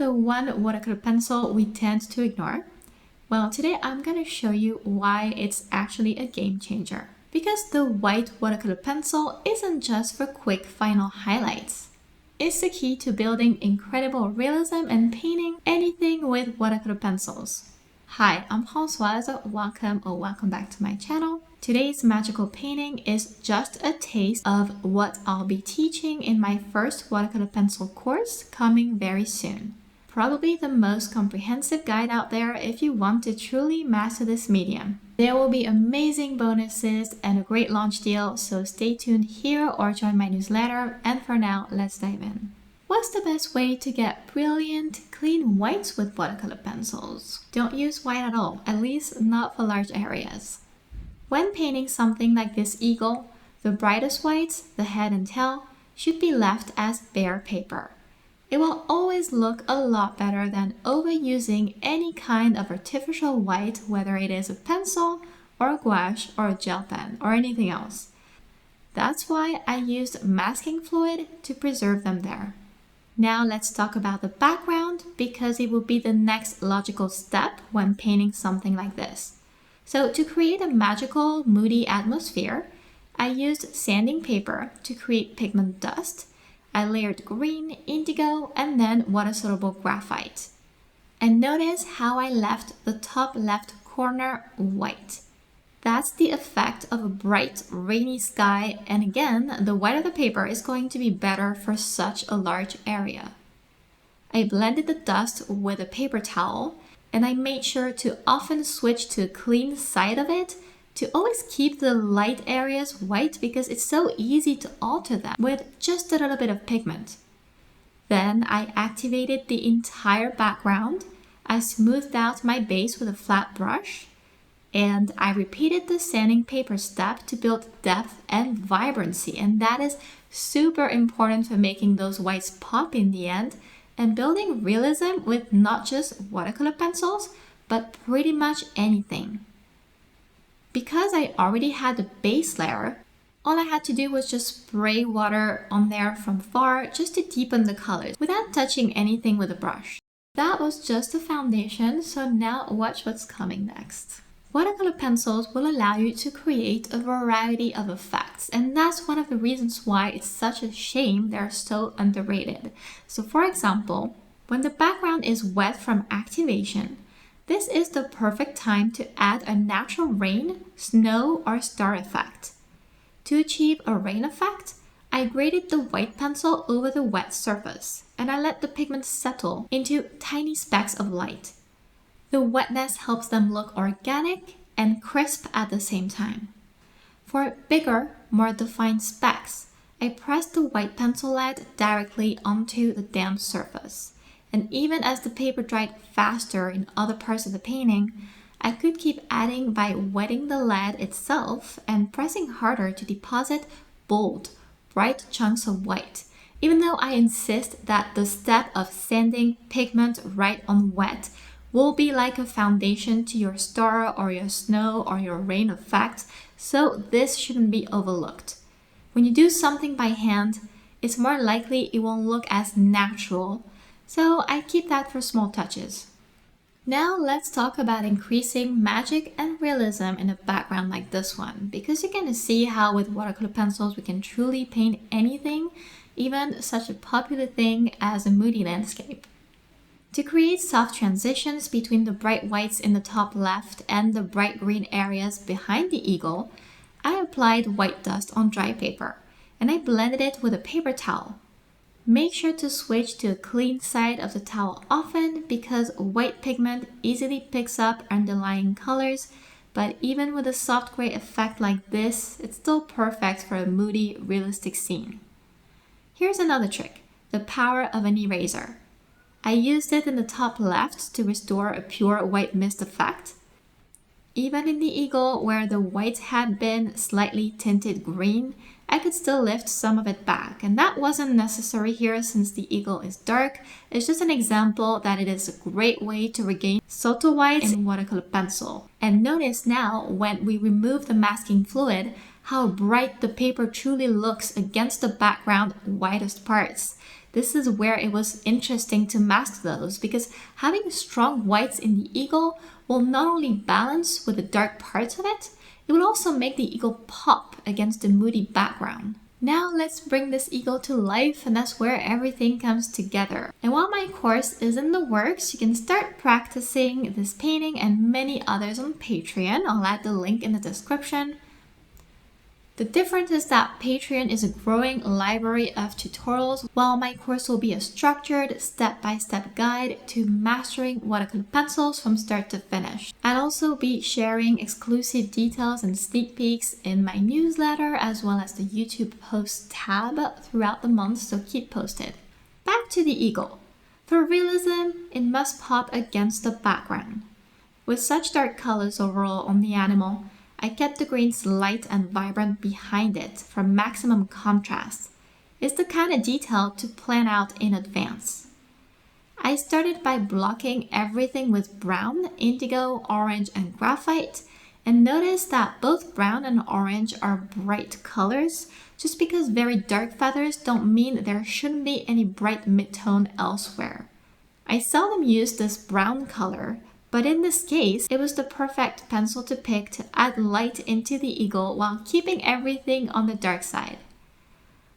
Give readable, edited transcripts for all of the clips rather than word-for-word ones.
the one watercolor pencil we tend to ignore? Well, today I'm going to show you why it's actually a game changer. Because the white watercolor pencil isn't just for quick final highlights. It's the key to building incredible realism and painting anything with watercolor pencils. Hi, I'm Françoise. Welcome back to my channel. Today's magical painting is just a taste of what I'll be teaching in my first watercolor pencil course coming very soon. Probably the most comprehensive guide out there if you want to truly master this medium. There will be amazing bonuses and a great launch deal, so stay tuned here or join my newsletter. And for now, let's dive in. What's the best way to get brilliant, clean whites with watercolor pencils? Don't use white at all, at least not for large areas. When painting something like this eagle, the brightest whites, the head and tail, should be left as bare paper. It will always look a lot better than overusing any kind of artificial white, whether it is a pencil or a gouache or a gel pen or anything else. That's why I used masking fluid to preserve them there. Now let's talk about the background because it will be the next logical step when painting something like this. So to create a magical, moody atmosphere, I used sanding paper to create pigment dust. I layered green, indigo, and then water-soluble graphite. And notice how I left the top left corner white. That's the effect of a bright, rainy sky, and again, the whiter the paper is going to be better for such a large area. I blended the dust with a paper towel, and I made sure to often switch to a clean side of it to always keep the light areas white because it's so easy to alter them with just a little bit of pigment. Then I activated the entire background. I smoothed out my base with a flat brush, and I repeated the sanding paper step to build depth and vibrancy, and that is super important for making those whites pop in the end and building realism with not just watercolor pencils, but pretty much anything. Because I already had the base layer, all I had to do was just spray water on there from far just to deepen the colors without touching anything with a brush. That was just the foundation, so now watch what's coming next. Watercolor pencils will allow you to create a variety of effects, and that's one of the reasons why it's such a shame they're so underrated. So for example, when the background is wet from activation, this is the perfect time to add a natural rain, snow, or star effect. To achieve a rain effect, I graded the white pencil over the wet surface, and I let the pigment settle into tiny specks of light. The wetness helps them look organic and crisp at the same time. For bigger, more defined specks, I pressed the white pencil lead directly onto the damp surface. And even as the paper dried faster in other parts of the painting, I could keep adding by wetting the lead itself and pressing harder to deposit bold, bright chunks of white, even though I insist that the step of sanding pigment right on wet will be like a foundation to your star or your snow or your rain effect, so this shouldn't be overlooked. When you do something by hand, it's more likely it won't look as natural, so I keep that for small touches. Now let's talk about increasing magic and realism in a background like this one, because you're going to see how with watercolor pencils we can truly paint anything, even such a popular thing as a moody landscape. To create soft transitions between the bright whites in the top left and the bright green areas behind the eagle, I applied white dust on dry paper, and I blended it with a paper towel. Make sure to switch to a clean side of the towel often because white pigment easily picks up underlying colors, but even with a soft gray effect like this, it's still perfect for a moody, realistic scene. Here's another trick, the power of an eraser. I used it in the top left to restore a pure white mist effect. Even in the eagle, where the white had been slightly tinted green, I could still lift some of it back, and that wasn't necessary here since the eagle is dark. It's just an example that it is a great way to regain subtle whites in watercolor pencil. And notice now, when we remove the masking fluid, how bright the paper truly looks against the background whitest parts. This is where it was interesting to mask those, because having strong whites in the eagle will not only balance with the dark parts of it, it will also make the eagle pop against the moody background. Now let's bring this eagle to life, and that's where everything comes together. And while my course is in the works, you can start practicing this painting and many others on Patreon. I'll add the link in the description. The difference is that Patreon is a growing library of tutorials, while my course will be a structured, step-by-step guide to mastering watercolor pencils from start to finish. I'll also be sharing exclusive details and sneak peeks in my newsletter, as well as the YouTube posts tab throughout the month, so keep posted. Back to the eagle. For realism, it must pop against the background. With such dark colors overall on the animal, I kept the greens light and vibrant behind it for maximum contrast. It's the kind of detail to plan out in advance. I started by blocking everything with brown, indigo, orange, and graphite, and noticed that both brown and orange are bright colors. Just because very dark feathers don't mean there shouldn't be any bright mid-tone elsewhere. I seldom use this brown color, but in this case, it was the perfect pencil to pick to add light into the eagle while keeping everything on the dark side.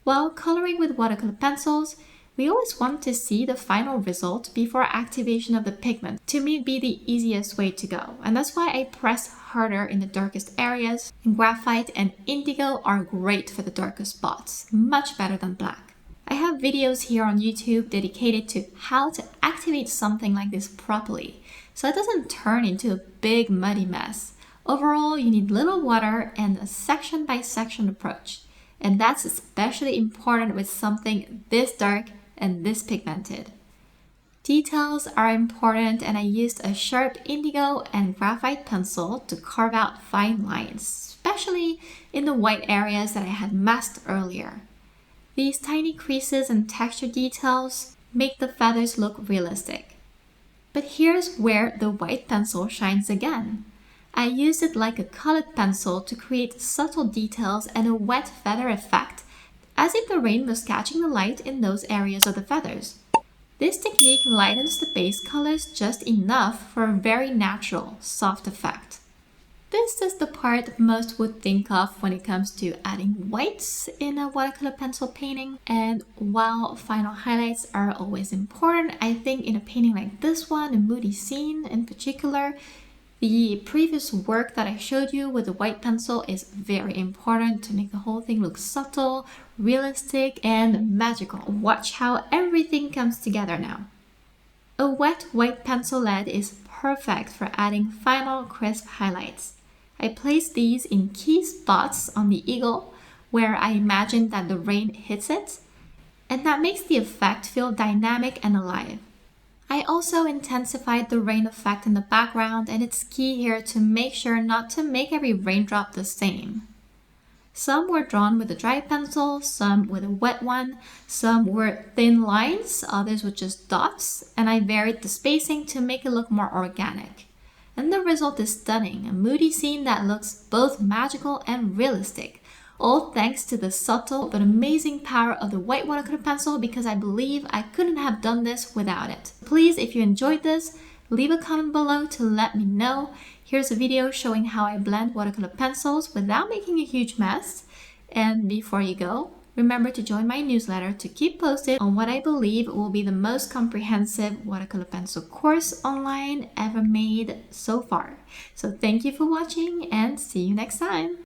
While coloring with watercolor pencils, we always want to see the final result before activation of the pigment. To me, it'd be the easiest way to go, and that's why I press harder in the darkest areas. And graphite and indigo are great for the darkest spots, much better than black. I have videos here on YouTube dedicated to how to activate something like this properly, so it doesn't turn into a big muddy mess. Overall, you need little water and a section-by-section approach. And that's especially important with something this dark and this pigmented. Details are important, and I used a sharp indigo and graphite pencil to carve out fine lines, especially in the white areas that I had masked earlier. These tiny creases and texture details make the feathers look realistic. But here's where the white pencil shines again. I used it like a colored pencil to create subtle details and a wet feather effect, as if the rain was catching the light in those areas of the feathers. This technique lightens the base colors just enough for a very natural, soft effect. This is the part most would think of when it comes to adding whites in a watercolor pencil painting. And while final highlights are always important, I think in a painting like this one, a moody scene in particular, the previous work that I showed you with the white pencil is very important to make the whole thing look subtle, realistic, and magical. Watch how everything comes together now. A wet white pencil lead is perfect for adding final crisp highlights. I placed these in key spots on the eagle where I imagine that the rain hits it, and that makes the effect feel dynamic and alive. I also intensified the rain effect in the background, and it's key here to make sure not to make every raindrop the same. Some were drawn with a dry pencil, some with a wet one, some were thin lines, others were just dots, and I varied the spacing to make it look more organic. And the result is stunning, a moody scene that looks both magical and realistic, all thanks to the subtle but amazing power of the white watercolor pencil, because I believe I couldn't have done this without it. Please, if you enjoyed this, leave a comment below to let me know. Here's a video showing how I blend watercolor pencils without making a huge mess. And before you go, remember to join my newsletter to keep posted on what I believe will be the most comprehensive watercolor pencil course online ever made so far. So thank you for watching, and see you next time!